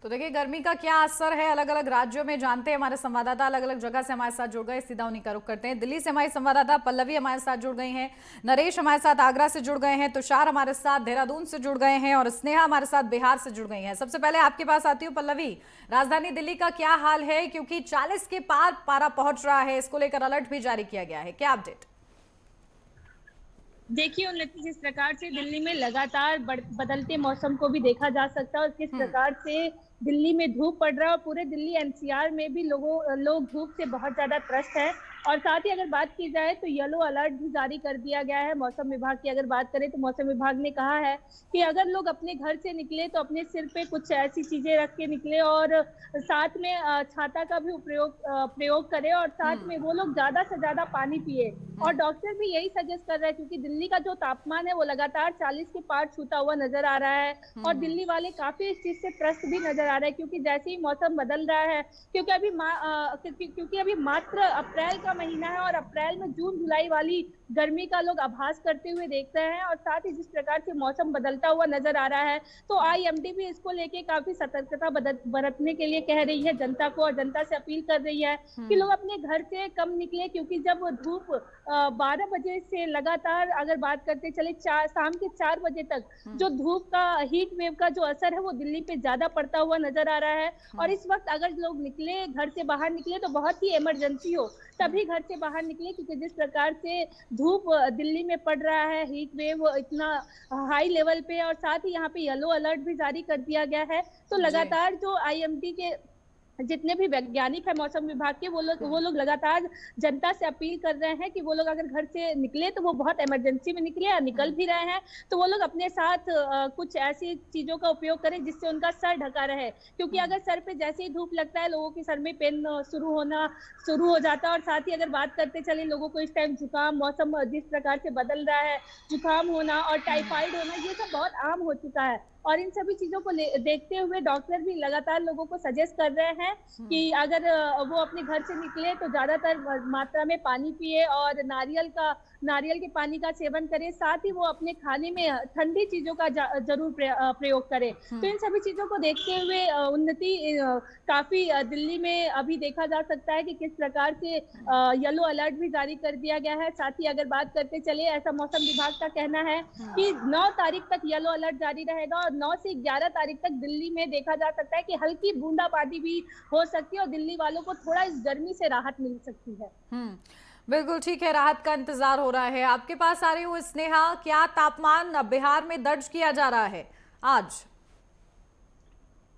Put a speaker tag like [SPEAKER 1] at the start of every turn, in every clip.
[SPEAKER 1] तो देखिए गर्मी का क्या असर है अलग अलग राज्यों में जानते हैं हमारे संवाददाता अलग अलग जगह से हमारे साथ जुड़ गए। सीधा उन्हीं का रुख करते हैं। दिल्ली से हमारी संवाददाता पल्लवी हमारे साथ जुड़ गई हैं, नरेश हमारे साथ आगरा से जुड़ गए हैं, तुषार हमारे साथ देहरादून से जुड़ गए हैं और स्नेहा हमारे साथ बिहार से जुड़ गई हैं। सबसे पहले आपके पास आती हूँ पल्लवी, राजधानी दिल्ली का क्या हाल है, क्योंकि 40 के पार पारा पहुंच रहा है, इसको लेकर अलर्ट भी जारी किया गया है, क्या अपडेट?
[SPEAKER 2] देखिए उन्नति, जिस प्रकार से दिल्ली में लगातार बदलते मौसम को भी देखा जा सकता है और किस प्रकार से दिल्ली में धूप पड़ रहा है और पूरे दिल्ली एनसीआर में भी लोग धूप से बहुत ज्यादा त्रस्त है। और साथ ही अगर बात की जाए तो येलो अलर्ट भी जारी कर दिया गया है। मौसम विभाग की अगर बात करें तो मौसम विभाग ने कहा है कि अगर लोग अपने घर से निकले तो अपने सिर पे कुछ ऐसी चीजें रख के निकले और साथ में छाता का भी प्रयोग करें और साथ में वो लोग ज्यादा से ज्यादा पानी पिए। और डॉक्टर भी यही सजेस्ट कर रहा है क्योंकि दिल्ली का जो तापमान है वो लगातार 40 के पार छूता हुआ नजर आ रहा है और दिल्ली वाले काफी इस चीज से त्रस्त भी नजर आ रहे हैं क्योंकि जैसे ही मौसम बदल रहा है, क्योंकि अभी मात्र अप्रैल का महीना है और अप्रैल में जून जुलाई वाली गर्मी का लोग आभास करते हुए देख रहे हैं। और साथ ही जिस प्रकार से मौसम बदलता हुआ नजर आ रहा है तो आईएमडी भी इसको लेके काफी सतर्कता बरतने के लिए कह रही है जनता को और जनता से अपील कर रही है कि लोग अपने घर से कम निकले क्योंकि जब धूप 12 बजे से लगातार अगर बात करते चले शाम के 4 बजे तक जो धूप का हीट वेव का जो असर है वो दिल्ली पे ज्यादा पड़ता हुआ नजर आ रहा है। और इस वक्त अगर लोग निकले, घर से बाहर निकले तो बहुत ही इमरजेंसी हो तभी घर से बाहर निकले क्योंकि जिस प्रकार से धूप दिल्ली में पड़ रहा है, हीट वेव इतना हाई लेवल पे और साथ ही यहाँ पे येलो अलर्ट भी जारी कर दिया गया है। तो लगातार जो आईएमडी के जितने भी वैज्ञानिक है मौसम विभाग के वो लोग लगातार जनता से अपील कर रहे हैं कि वो लोग अगर घर से निकले तो वो बहुत इमरजेंसी में निकले या निकल भी रहे हैं तो वो लोग अपने साथ कुछ ऐसी चीजों का उपयोग करें जिससे उनका सर ढका रहे क्योंकि अगर सर पे जैसे ही धूप लगता है लोगों के सर में पेन शुरू हो जाता है। और साथ ही अगर बात करते चले लोगों को इस टाइम जुकाम, मौसम जिस प्रकार से बदल रहा है, जुकाम होना और टाइफाइड होना ये सब बहुत आम हो चुका है। और इन सभी चीजों को देखते हुए डॉक्टर भी लगातार लोगों को सजेस्ट कर रहे हैं कि अगर वो अपने घर से निकले तो ज्यादातर मात्रा में पानी पिए और नारियल के पानी का सेवन करें। साथ ही वो अपने खाने में ठंडी चीजों का जरूर प्रयोग करें। तो इन सभी चीजों को देखते हुए उन्नति काफी दिल्ली में अभी देखा जा सकता है कि किस प्रकार से येलो अलर्ट भी जारी कर दिया गया है। साथ ही अगर बात करते चले, ऐसा मौसम विभाग का कहना है कि 9 तारीख तक येलो अलर्ट जारी रहेगा और 9 से 11 तारीख तक दिल्ली में देखा जा सकता है कि हल्की बूंदाबांदी भी हो सकती है और दिल्ली वालों को थोड़ा इस गर्मी से राहत मिल सकती है।
[SPEAKER 1] बिल्कुल ठीक है, राहत का इंतजार हो रहा है। आपके पास आ रही हूँ स्नेहा, क्या तापमान बिहार में दर्ज किया जा रहा है आज?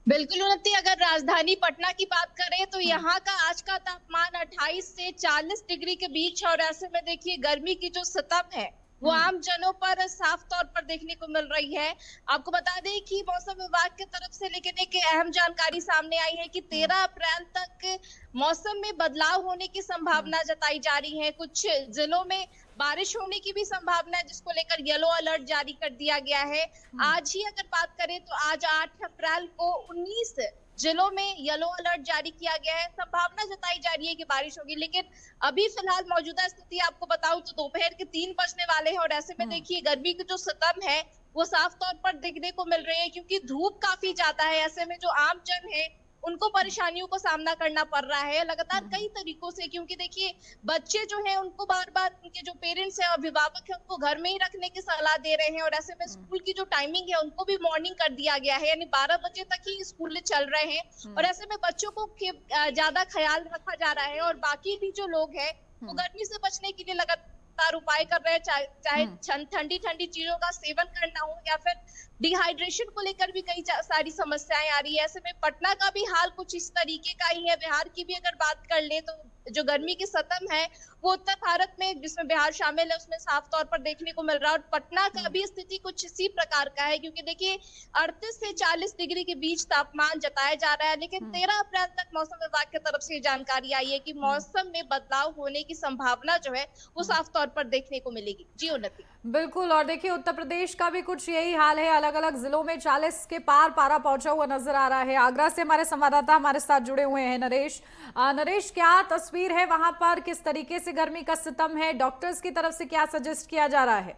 [SPEAKER 3] बिल्कुल उन्नति, अगर राजधानी पटना की बात करें तो यहाँ का आज का तापमान 28 से 40 डिग्री के बीच है और ऐसे में देखिए गर्मी की जो सितम है वो आम जनों पर साफ तौर पर देखने को मिल रही है। आपको बता दें कि मौसम विभाग की तरफ से लेकिन एक अहम जानकारी सामने आई है कि 13 अप्रैल तक मौसम में बदलाव होने की संभावना जताई जा रही है। कुछ जिलों में बारिश होने की भी संभावना है जिसको लेकर येलो अलर्ट जारी कर दिया गया है। आज ही अगर बात करें तो आज 8 अप्रैल को 19 जिलों में येलो अलर्ट जारी किया गया है। संभावना जताई जा रही है कि बारिश होगी, लेकिन अभी फिलहाल मौजूदा स्थिति आपको बताऊं तो दोपहर के 3 बजने वाले हैं और ऐसे में देखिए गर्मी की जो सितम है वो साफ तौर पर देखने को मिल रही है क्योंकि धूप काफी ज्यादा है। ऐसे में जो आम जन है उनको परेशानियों को सामना करना पड़ रहा है लगातार कई तरीकों से, क्योंकि देखिए बच्चे जो हैं उनको बार बार उनके जो पेरेंट्स हैं, अभिभावक हैं, उनको घर में ही रखने की सलाह दे रहे हैं और ऐसे में स्कूल की जो टाइमिंग है उनको भी मॉर्निंग कर दिया गया है, यानी 12 बजे तक ही स्कूल चल रहे हैं और ऐसे में बच्चों को ज्यादा ख्याल रखा जा रहा है और बाकी भी जो लोग हैं वो गर्मी से बचने के लिए लगातार उपाय कर रहे हैं, चाहे ठंडी ठंडी चीजों का सेवन करना हो या फिर डिहाइड्रेशन को लेकर भी कई सारी समस्याएं आ रही है। ऐसे में पटना का भी हाल कुछ इस तरीके का ही है। बिहार की भी अगर बात कर ले तो जो गर्मी की सतम है वो उत्तर भारत में, जिसमें बिहार शामिल है, उसमें साफ तौर पर देखने को मिल रहा है और पटना का भी स्थिति कुछ इसी प्रकार का है क्योंकि देखिए 38 से 40 डिग्री के बीच तापमान जताया जा रहा है। लेकिन 13 अप्रैल तक मौसम विभाग की तरफ से जानकारी आई है कि मौसम में बदलाव होने की संभावना जो है वो साफ तौर पर देखने को मिलेगी। जी उन्नति।
[SPEAKER 1] बिल्कुल, और देखिए उत्तर प्रदेश का भी कुछ यही हाल है, अलग अलग जिलों में 40 के पार पारा पहुंचा हुआ नजर आ रहा है। आगरा से हमारे संवाददाता हमारे साथ जुड़े हुए हैं नरेश। नरेश, क्या तस्वीर है वहां पर, किस तरीके से गर्मी का सितम है, डॉक्टर्स की तरफ से क्या सजेस्ट किया जा रहा है?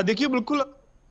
[SPEAKER 4] देखिए बिल्कुल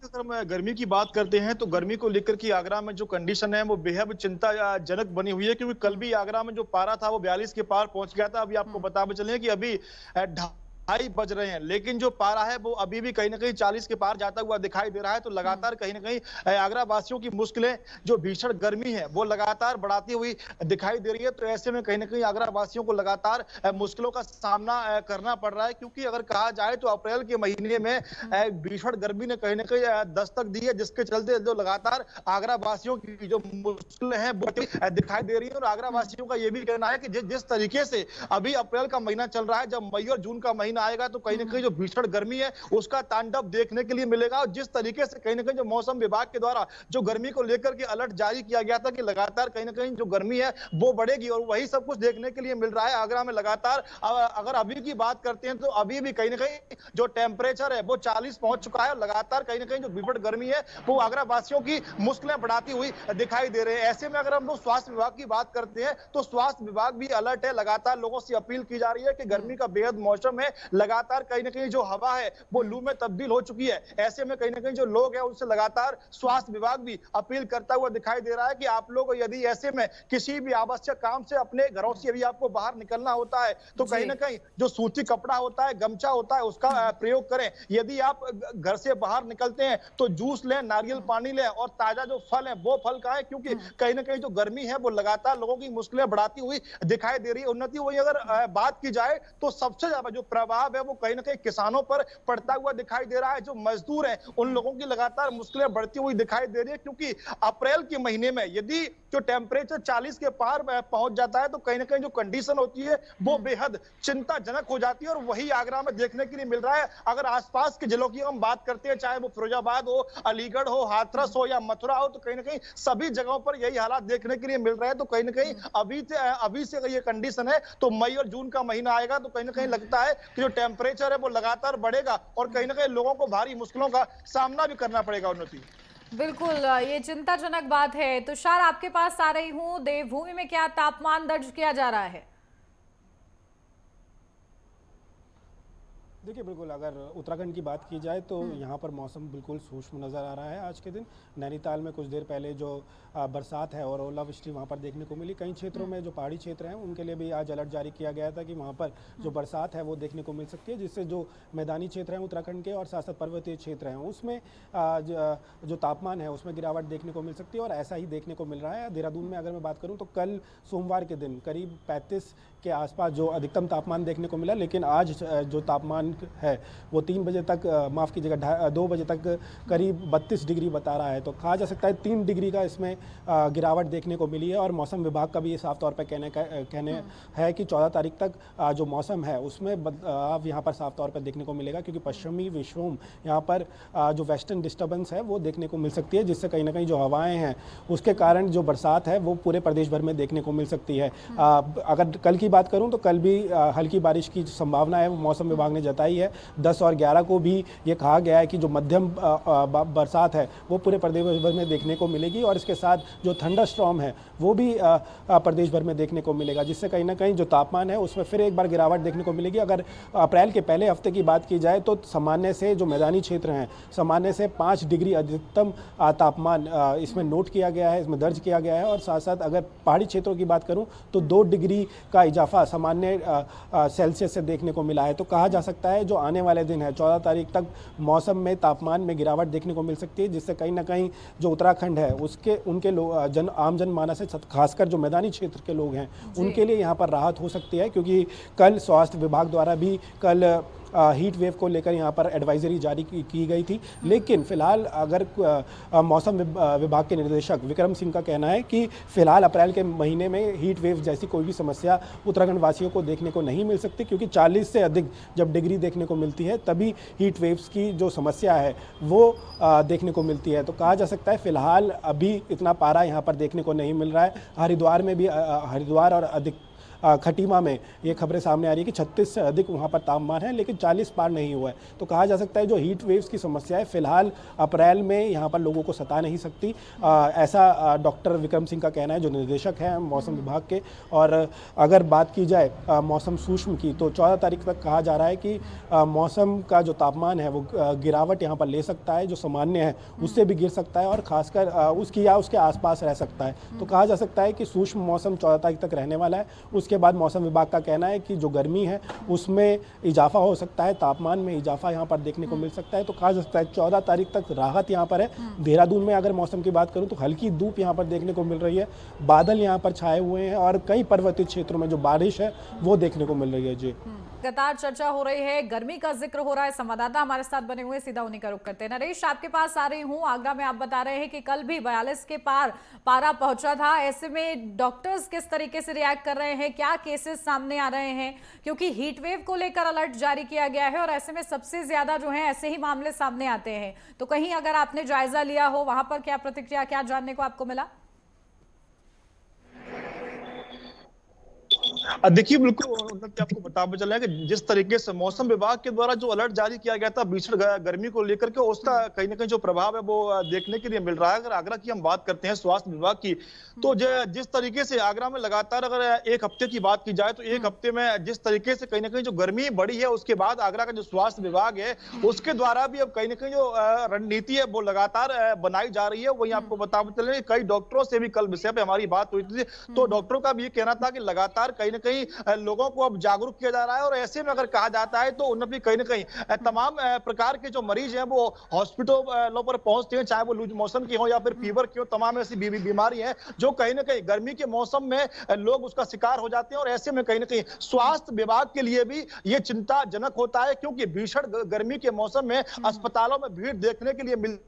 [SPEAKER 4] अगर हम गर्मी की बात करते हैं तो गर्मी को लेकर के आगरा में जो कंडीशन है वो बेहद चिंताजनक बनी हुई है, क्योंकि कल भी आगरा में जो पारा था वो 42 के पार पहुंच गया था। अभी आपको बता चले कि अभी 2:30 बज रहे हैं, लेकिन जो पारा है वो अभी भी कहीं ना कहीं 40 के पार जाता हुआ दिखाई दे रहा है। तो लगातार कहीं ना कहीं आगरा वासियों की मुश्किलें, जो भीषण गर्मी है वो लगातार बढ़ाती हुई दिखाई दे रही है। तो ऐसे में कहीं ना कहीं आगरा वासियों को लगातार मुश्किलों का सामना करना पड़ रहा है, क्योंकि अगर कहा जाए तो अप्रैल के महीने में भीषण गर्मी ने कहीं ना कहीं दस्तक दी है, जिसके चलते जो लगातार आगरा वासियों की जो मुश्किलें हैं वो दिखाई दे रही है। और आगरा वासियों का ये भी कहना है कि जिस तरीके से अभी अप्रैल का महीना चल रहा है, जब मई और जून का महीना आएगा तो कहीं ना कहीं जो भीषण गर्मी है उसका तांडव देखने के लिए मिलेगा। और जिस तरीके से कहीं ना कहीं जो मौसम विभाग के द्वारा जो गर्मी को लेकर के अलर्ट जारी किया गया था कि लगातार कहीं ना कहीं जो गर्मी है वो बढ़ेगी, और वही सब कुछ देखने के लिए मिल रहा है आगरा में लगातार। अगर अभी की बात करते हैं तो अभी भी कहीं ना कहीं जो टेम्परेचर है वो 40 पहुंच चुका है, और लगातार कहीं ना कहीं जो भीषण गर्मी है वो आगरा वासियों की मुश्किलें बढ़ाती हुई दिखाई दे रहे हैं। ऐसे में अगर हम लोग स्वास्थ्य विभाग की बात करते हैं तो स्वास्थ्य विभाग भी अलर्ट है। लगातार लोगों से अपील की जा रही है कि गर्मी का बेहद मौसम है, लगातार कहीं ना कहीं जो हवा है वो लू में तब्दील हो चुकी है। ऐसे में कहीं ना कहीं जो लोग हैं उनसे लगातार स्वास्थ्य विभाग भी अपील करता हुआ दिखाई दे रहा है कि आप लोग यदि ऐसे में किसी भी आवश्यक काम से अपने घरों से यदि आपको बाहर निकलना होता है तो कहीं ना कहीं जो सूती कपड़ा होता है, गमछा होता है, उसका प्रयोग करें। यदि आप घर से बाहर निकलते हैं तो जूस लें, नारियल पानी लें, और ताजा जो फल है वो फल खाएं, क्योंकि कहीं ना कहीं जो गर्मी है वो लगातार लोगों की मुश्किलें बढ़ाती हुई दिखाई दे रही है। उन्नति वही अगर बात की जाए तो सबसे ज्यादा जो प्रभाव है वो कहीं ना कहीं किसानों पर पड़ता हुआ दिखाई दे रहा है। जो मजदूर हैं उन लोगों की लगातार मुश्किलें बढ़ती हुई दिखाई दे रही है, क्योंकि अप्रैल के महीने में यदि जो टेम्परेचर 40 के पार पहुंच जाता है तो कहीं ना कहीं जो कंडीशन होती है वो बेहद चिंताजनक हो जाती है, और वही आगरा में देखने के लिए मिल रहा है। अगर आसपास के जिलों की हम बात करते हैं, चाहे वो फिरोजाबाद हो, अलीगढ़ हो, हाथरस हो या मथुरा हो, तो कहीं ना कहीं सभी जगहों पर यही हालात देखने के लिए मिल रहे हैं। तो कहीं ना कहीं अभी से अगर ये कंडीशन है तो मई और जून का महीना आएगा तो कहीं ना कहीं लगता है कि जो टेम्परेचर है वो लगातार बढ़ेगा, और कहीं ना कहीं लोगों को भारी मुश्किलों का सामना भी करना पड़ेगा। उन्नति,
[SPEAKER 1] बिल्कुल, ये चिंताजनक बात है। तुषार, आपके पास आ रही हूँ, देवभूमि में क्या तापमान दर्ज किया जा रहा है?
[SPEAKER 5] देखिए, बिल्कुल अगर उत्तराखंड की बात की जाए तो यहाँ पर मौसम बिल्कुल सूक्ष्म नज़र आ रहा है आज के दिन। नैनीताल में कुछ देर पहले जो बरसात है और ओलावृष्टि वहाँ पर देखने को मिली। कई क्षेत्रों में जो पहाड़ी क्षेत्र हैं उनके लिए भी आज अलर्ट जारी किया गया था कि वहाँ पर जो बरसात है वो देखने को मिल सकती है, जिससे जो मैदानी क्षेत्र हैं उत्तराखंड के और साथ साथ पर्वतीय क्षेत्र हैं उसमें जो तापमान है उसमें गिरावट देखने को मिल सकती है, और ऐसा ही देखने को मिल रहा है। देहरादून में अगर मैं बात करूँ तो कल सोमवार के दिन करीब 35 के आसपास जो अधिकतम तापमान देखने को मिला, लेकिन आज जो तापमान है वो 3 बजे तक, माफ़ कीजिएगा 2 बजे तक करीब 32 डिग्री बता रहा है। तो कहा जा सकता है 3 डिग्री का इसमें गिरावट देखने को मिली है। और मौसम विभाग का भी ये साफ तौर पर कहने है कि 14 तारीख तक जो मौसम है उसमें बदलाव यहाँ पर साफ तौर पर देखने को मिलेगा, क्योंकि पश्चिमी विक्षोभ यहाँ पर जो वेस्टर्न डिस्टर्बेंस है वो देखने को मिल सकती है, जिससे कहीं ना कहीं जो हवाएँ हैं उसके कारण जो बरसात है वो पूरे प्रदेश भर में देखने को मिल सकती है। अगर कल की बात करूं तो कल भी हल्की बारिश की संभावना है वो मौसम विभाग ने जताई है। 10 और 11 को भी ये कहा गया है कि जो मध्यम बरसात है वो पूरे प्रदेश भर में देखने को मिलेगी, और इसके साथ जो थंडर स्टॉर्म है वो भी प्रदेश भर में देखने को मिलेगा, जिससे कहीं ना कहीं जो तापमान है उसमें फिर एक बार गिरावट देखने को मिलेगी। अगर अप्रैल के पहले हफ्ते की बात की जाए तो सामान्य से जो मैदानी क्षेत्र हैं सामान्य से 5 डिग्री अधिकतम तापमान इसमें नोट किया गया है, इसमें दर्ज किया गया है। और साथ साथ अगर पहाड़ी क्षेत्रों की बात करूं तो 2 डिग्री का इजाफा सामान्य सेल्सियस से देखने को मिला है। तो कहा जा सकता है जो आने वाले दिन है 14 तारीख तक मौसम में तापमान में गिरावट देखने को मिल सकती है, जिससे कहीं ना कहीं जो उत्तराखंड है उनके आम जनमानस है, खासकर जो मैदानी क्षेत्र के लोग हैं उनके लिए यहाँ पर राहत हो सकती है, क्योंकि कल स्वास्थ्य विभाग द्वारा भी कल हीट वेव को लेकर यहाँ पर एडवाइजरी जारी की गई थी। लेकिन फिलहाल अगर मौसम विभाग के निदेशक विक्रम सिंह का कहना है कि फिलहाल अप्रैल के महीने में हीट वेव जैसी कोई भी समस्या उत्तराखंड वासियों को देखने को नहीं मिल सकती, क्योंकि 40 से अधिक जब डिग्री देखने को मिलती है तभी हीट वेव्स की जो समस्या है वो देखने को मिलती है। तो कहा जा सकता है फिलहाल अभी इतना पारा यहाँ पर देखने को नहीं मिल रहा है। हरिद्वार में भी हरिद्वार और खटीमा में ये खबरें सामने आ रही है कि 36 से अधिक वहाँ पर तापमान है, लेकिन 40 पार नहीं हुआ है। तो कहा जा सकता है जो हीट वेव्स की समस्या है फिलहाल अप्रैल में यहाँ पर लोगों को सता नहीं सकती, ऐसा डॉक्टर विक्रम सिंह का कहना है, जो निर्देशक हैं मौसम विभाग के। और अगर बात की जाए मौसम सूक्ष्म की, तो 14 तारीख तक कहा जा रहा है कि मौसम का जो तापमान है वो गिरावट यहाँ पर ले सकता है, जो सामान्य है उससे भी गिर सकता है और खासकर उसकी या उसके आसपास रह सकता है। तो कहा जा सकता है कि सूक्ष्म मौसम 14 तारीख तक रहने वाला है। उसके बाद मौसम विभाग का कहना है कि जो गर्मी है उसमें इजाफा हो सकता है, तापमान में इजाफा यहाँ पर देखने को मिल सकता है। तो कहा जा सकता है 14 तारीख तक राहत यहाँ पर है। देहरादून में अगर मौसम की बात करूँ तो हल्की धूप यहाँ पर देखने को मिल रही है, बादल यहाँ पर छाए हुए हैं और कई पर्वतीय क्षेत्रों में जो बारिश है वो देखने को मिल रही है। जी,
[SPEAKER 1] लगातार चर्चा हो रही है, गर्मी का जिक्र हो रहा है, संवाददाता हमारे साथ बने हुए, सीधा उन्हीं का रुख करते हैं। नरेश, आपके पास आ रही हूँ। आगरा में आप बता रहे हैं कि कल भी 42 के पार पारा पहुंचा था। ऐसे में डॉक्टर्स किस तरीके से रिएक्ट कर रहे हैं, क्या केसेस सामने आ रहे हैं? क्योंकि हीट वेव को लेकर अलर्ट जारी किया गया है और ऐसे में सबसे ज्यादा जो है ऐसे ही मामले सामने आते हैं। तो कहीं अगर आपने जायजा लिया हो, वहां पर क्या प्रतिक्रिया, क्या जानने को आपको मिला?
[SPEAKER 4] देखिए, बिल्कुल आपको बता चला है कि जिस तरीके से मौसम विभाग के द्वारा जो अलर्ट जारी किया गया था भीषण गर्मी को लेकर के, उसका कहीं ना कहीं जो प्रभाव है वो देखने के लिए मिल रहा है। अगर आगरा की हम बात करते हैं स्वास्थ्य विभाग की, तो जिस तरीके से आगरा में लगातार अगर एक हफ्ते की बात की जाए तो एक हफ्ते में जिस तरीके से कहीं ना कहीं जो गर्मी बढ़ी है, उसके बाद आगरा का जो स्वास्थ्य विभाग है उसके द्वारा भी अब कहीं ना कहीं जो रणनीति है वो लगातार बनाई जा रही है। वही आपको बता चले कई डॉक्टरों से भी कल विषय पे हमारी बात हुई थी, तो डॉक्टरों का भी ये कहना था कि लगातार कहीं ना कहीं लोगों को अब जागरूक किया जा रहा है। और ऐसे में अगर कहा जाता है तो उन्हें भी कहीं ना कहीं तमाम प्रकार के जो मरीज हैं वो हॉस्पिटलों पर पहुंचते हैं, चाहे वो लूज मोशन की हो या फिर फीवर की हो। तमाम ऐसी बीमारी है जो कहीं ना कहीं गर्मी के मौसम में लोग उसका शिकार हो जाते हैं। और ऐसे में कहीं ना कहीं स्वास्थ्य विभाग के लिए भी ये चिंताजनक होता है, क्योंकि भीषण गर्मी के मौसम में अस्पतालों में भीड़ देखने के लिए मिल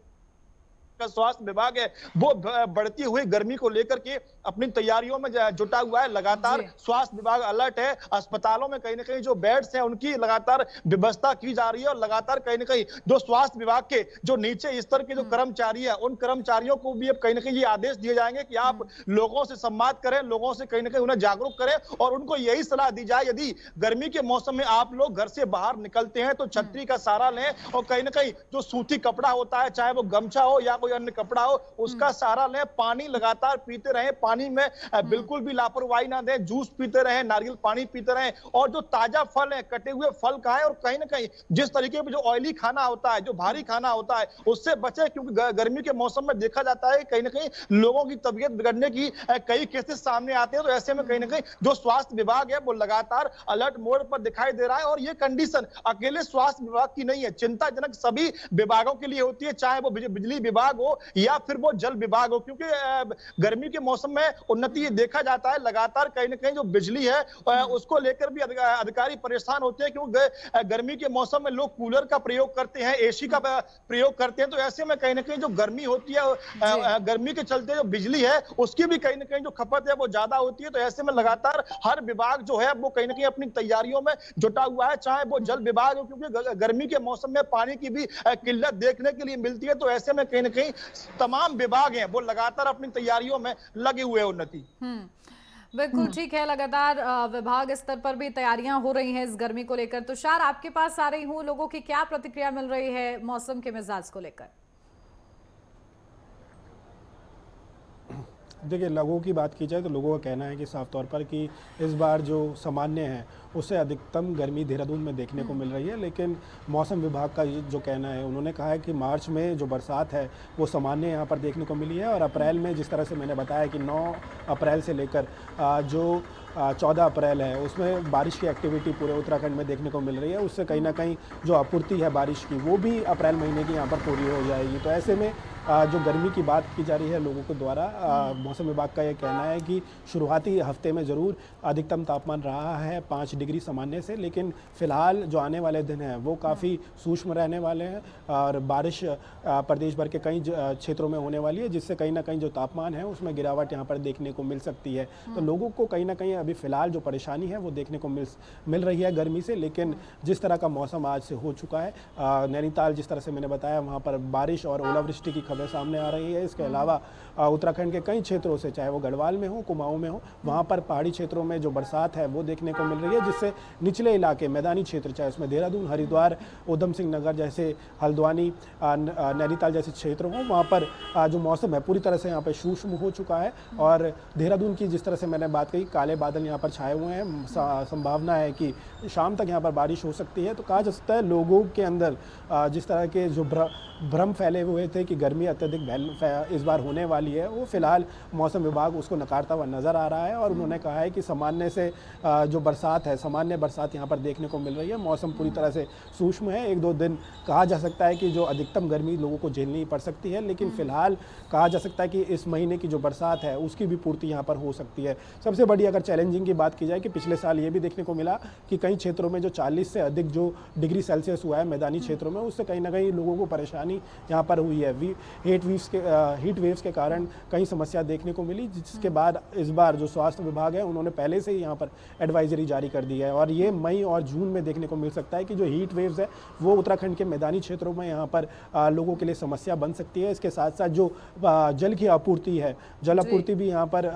[SPEAKER 4] स्वास्थ्य विभाग है वो बढ़ती हुई गर्मी को लेकर के अपनी तैयारियों में जुटा हुआ है। लगातार स्वास्थ्य विभाग अलर्ट है। अस्पतालों में कहीं ना कहीं जो बेड्स हैं उनकी लगातार व्यवस्था की जा रही है और लगातार कहीं ना कहीं जो स्वास्थ्य विभाग के जो नीचे स्तर के जो कर्मचारी है उन कर्मचारियों को भी अब कहीं ना कहीं ये आदेश दिए जाएंगे कि आप लोगों से संवाद करें, लोगों से कहीं ना कहीं उन्हें जागरूक करें और उनको यही सलाह दी जाए यदि गर्मी के मौसम में आप लोग घर से बाहर निकलते हैं तो छतरी का सहारा लें और कहीं ना कहीं जो सूती कपड़ा होता है, चाहे वो गमछा हो या कोई अन्य कपड़ा हो, उसका सहारा लें। पानी लगातार पीते रहें, पानी में बिल्कुल भी लापरवाही ना दें, जूस पीते रहें, नारियल पानी पीते रहें। और जो ताजा फल है, कटे हुए फल खाएं और कहीं ना कहीं जिस तरीके से जो ऑयली खाना होता है, जो भारी खाना होता है, उससे बचें, क्योंकि गर्मी के मौसम में देखा जाता है कहीं ना कहीं लोगों की तबीयत बिगड़ने की कई केसेस सामने आते हैं। तो ऐसे में कहीं ना कहीं जो स्वास्थ्य विभाग है वो लगातार अलर्ट मोड पर दिखाई दे रहा है। और ये कंडीशन अकेले स्वास्थ्य विभाग की नहीं है, चिंताजनक सभी विभागों के लिए होती है, चाहे वो बिजली विभाग हो या फिर वो जल विभाग हो, क्योंकि गर्मी के मौसम में उन्नति देखा जाता है लगातार कहीं ना कहीं जो बिजली है उसको लेकर भी अधिकारी परेशान होते हैं, क्योंकि गर्मी के मौसम में लोग कूलर का प्रयोग करते हैं, एसी का प्रयोग करते हैं। तो ऐसे में कहीं ना कहीं जो गर्मी होती है, गर्मी के चलते जो बिजली है उसकी भी कहीं ना कहीं जो खपत है वो ज्यादा होती है। तो ऐसे में लगातार हर विभाग जो है वो कहीं ना कहीं अपनी तैयारियों में जुटा हुआ है, चाहे वो जल विभाग हो, क्योंकि गर्मी के मौसम में पानी की भी किल्लत देखने के लिए मिलती है। तो ऐसे में कहीं ना कहीं तमाम विभाग हैं वो लगातार अपनी तैयारियों में लगे हुए हैं। उन्नति
[SPEAKER 1] बिल्कुल ठीक है, लगातार विभाग स्तर पर भी तैयारियां हो रही हैं इस गर्मी को लेकर। तुषार, आपके पास आ रही हूँ, लोगों की क्या प्रतिक्रिया मिल रही है मौसम के मिजाज को लेकर?
[SPEAKER 5] देखिए, लोगों की बात की जाए तो लोगों का कहना है कि साफ तौर पर कि इस बार जो सामान्य है उससे अधिकतम गर्मी देहरादून में देखने को मिल रही है। लेकिन मौसम विभाग का जो कहना है, उन्होंने कहा है कि मार्च में जो बरसात है वो सामान्य यहाँ पर देखने को मिली है और अप्रैल में जिस तरह से मैंने बताया कि 9 अप्रैल से लेकर जो 14 अप्रैल है उसमें बारिश की एक्टिविटी पूरे उत्तराखंड में देखने को मिल रही है। उससे कहीं ना कहीं जो आपूर्ति है बारिश की वो भी अप्रैल महीने की यहाँ पर पूरी हो जाएगी। तो ऐसे में जो गर्मी की बात की जा रही है लोगों के द्वारा, मौसम विभाग का ये कहना है कि शुरुआती हफ्ते में ज़रूर अधिकतम तापमान रहा है 5 डिग्री सामान्य से, लेकिन फ़िलहाल जो आने वाले दिन हैं वो काफ़ी सूक्ष्म रहने वाले हैं और बारिश प्रदेश भर के कई क्षेत्रों में होने वाली है, जिससे कहीं ना कहीं जो तापमान है उसमें गिरावट यहाँ पर देखने को मिल सकती है। तो लोगों को कहीं ना कहीं अभी फ़िलहाल जो परेशानी है वो देखने को मिल रही है गर्मी से। लेकिन जिस तरह का मौसम आज से हो चुका है, नैनीताल जिस तरह से मैंने बताया वहाँ पर बारिश और ओलावृष्टि की खबरें सामने आ रही है। इसके अलावा उत्तराखंड के कई क्षेत्रों से, चाहे वो गढ़वाल में हो, कुमाऊं में हो, वहाँ पर पहाड़ी क्षेत्रों में जो बरसात है वो देखने को मिल रही है, जिससे निचले इलाके, मैदानी क्षेत्र, चाहे उसमें देहरादून, हरिद्वार, उधम सिंह नगर जैसे, हल्द्वानी, नैनीताल जैसे क्षेत्र हों, वहाँ पर जो मौसम है पूरी तरह से यहाँ पर सूक्ष्म हो चुका है। और देहरादून की जिस तरह से मैंने बात कही, काले बादल यहाँ पर छाए हुए हैं, संभावना है कि शाम तक यहाँ पर बारिश हो सकती है। तो कहा जा सकता है लोगों के अंदर जिस तरह के जो भ्रम फैले हुए थे कि गर्मी अत्यधिक इस बार होने वाली है, वो फिलहाल मौसम विभाग उसको नकारता हुआ नज़र आ रहा है। और उन्होंने कहा है कि सामान्य से जो बरसात है, सामान्य बरसात यहाँ पर देखने को मिल रही है। मौसम पूरी तरह से सूक्ष्म है। 1-2 दिन कहा जा सकता है कि जो अधिकतम गर्मी लोगों को झेलनी पड़ सकती है, लेकिन फिलहाल कहा जा सकता है कि इस महीने की जो बरसात है उसकी भी पूर्ति यहाँ पर हो सकती है। सबसे बड़ी अगर चैलेंजिंग की बात की जाए कि पिछले साल ये भी देखने को मिला कि कई क्षेत्रों में जो 40 से अधिक जो डिग्री सेल्सियस हुआ है मैदानी क्षेत्रों में, उससे कहीं ना कहीं लोगों को परेशानी यहाँ पर हुई है। हीट वेव्स के कारण कई समस्या देखने को मिली, जिसके बाद इस बार जो स्वास्थ्य विभाग है उन्होंने पहले से ही यहाँ पर एडवाइजरी जारी कर दी है। और ये मई और जून में देखने को मिल सकता है कि जो हीट वेव्स है वो उत्तराखंड के मैदानी क्षेत्रों में यहाँ पर लोगों के लिए समस्या बन सकती है। इसके साथ साथ जो जल की आपूर्ति है, जल आपूर्ति भी यहाँ पर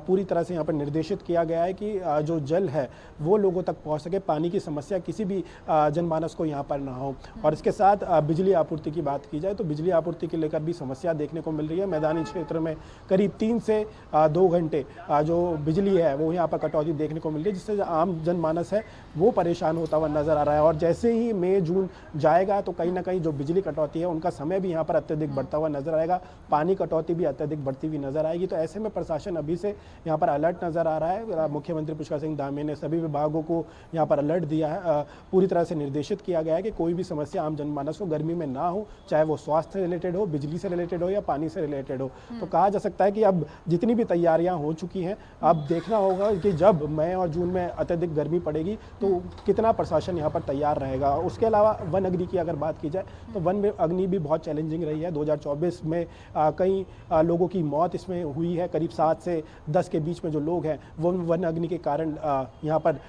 [SPEAKER 5] पूरी तरह से यहाँ पर निर्देशित किया गया है कि जो जल है वो लोगों तक पहुँच सके, पानी की समस्या किसी भी जनमानस को यहाँ पर ना हो। और इसके साथ बिजली आपूर्ति की बात की जाए तो बिजली आपूर्ति के लेकर भी समस्या देखने को मिल रही है। मैदानी क्षेत्र में करीब 3 से 2 घंटे जो बिजली है वो यहाँ पर कटौती देखने को मिल रही है, जिससे आम जनमानस है वो परेशान होता हुआ नजर आ रहा है। और जैसे ही मई जून जाएगा तो कहीं ना कहीं जो बिजली कटौती है उनका समय भी यहाँ पर अत्यधिक बढ़ता हुआ नजर आएगा, पानी कटौती भी अत्यधिक बढ़ती हुई नजर आएगी। तो ऐसे में प्रशासन अभी से यहाँ पर अलर्ट नजर आ रहा है। मुख्यमंत्री पुष्कर सिंह धामी ने सभी विभागों को यहाँ पर अलर्ट दिया है, पूरी तरह से निर्देशित किया गया है कि कोई भी समस्या आम जनमानस को गर्मी में ना हो, चाहे वो स्वास्थ्य से रिलेटेड हो, बिजली से रिलेटेड हो या पानी से रिलेटेड हो। तो कहा जा सकता है कि अब जितनी भी तैयारियां हो चुकी हैं, अब देखना होगा कि जब मई और जून में अत्यधिक गर्मी पड़ेगी तो कितना प्रशासन यहाँ पर तैयार रहेगा। उसके अलावा वन अग्नि की अगर बात की जाए तो वन अग्नि भी बहुत चैलेंजिंग रही है। 2024 में कई लोगों की मौत इसमें हुई है, करीब 7 से 10 के बीच में जो लोग हैं वो वन अग्नि के कारण यहाँ पर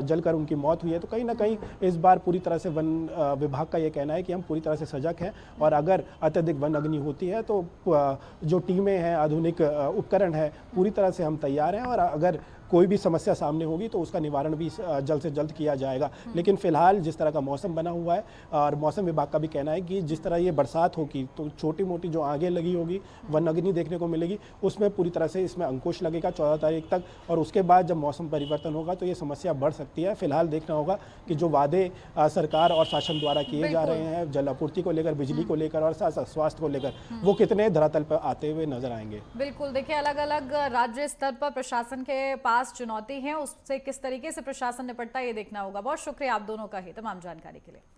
[SPEAKER 5] जलकर उनकी मौत हुई है। तो कहीं ना कहीं इस बार पूरी तरह से वन विभाग का ये कहना है कि हम पूरी तरह से सजग हैं, और अगर अत्यधिक वन अग्नि होती है तो जो टीमें हैं, आधुनिक उपकरण है, पूरी तरह से हम तैयार हैं। और अगर कोई भी समस्या सामने होगी तो उसका निवारण भी जल्द से जल्द किया जाएगा। लेकिन फिलहाल जिस तरह का मौसम बना हुआ है, और मौसम विभाग का भी कहना है कि जिस तरह ये बरसात होगी तो छोटी मोटी जो आगे लगी होगी वन अग्नि देखने को मिलेगी, उसमें पूरी तरह से इसमें अंकुश लगेगा 14 तारीख तक। और उसके बाद जब मौसम परिवर्तन होगा तो ये समस्या बढ़ सकती है। फिलहाल देखना होगा कि जो वादे सरकार और शासन द्वारा किए जा रहे हैं जल आपूर्ति को लेकर, बिजली को लेकर और साथ साथ स्वास्थ्य को लेकर, वो कितने धरातल पर आते हुए नजर आएंगे।
[SPEAKER 1] बिल्कुल, देखिए अलग अलग राज्य स्तर पर प्रशासन के पास चुनौती है, उससे किस तरीके से प्रशासन निपटता है ये देखना होगा। बहुत शुक्रिया आप दोनों का ही तमाम जानकारी के लिए।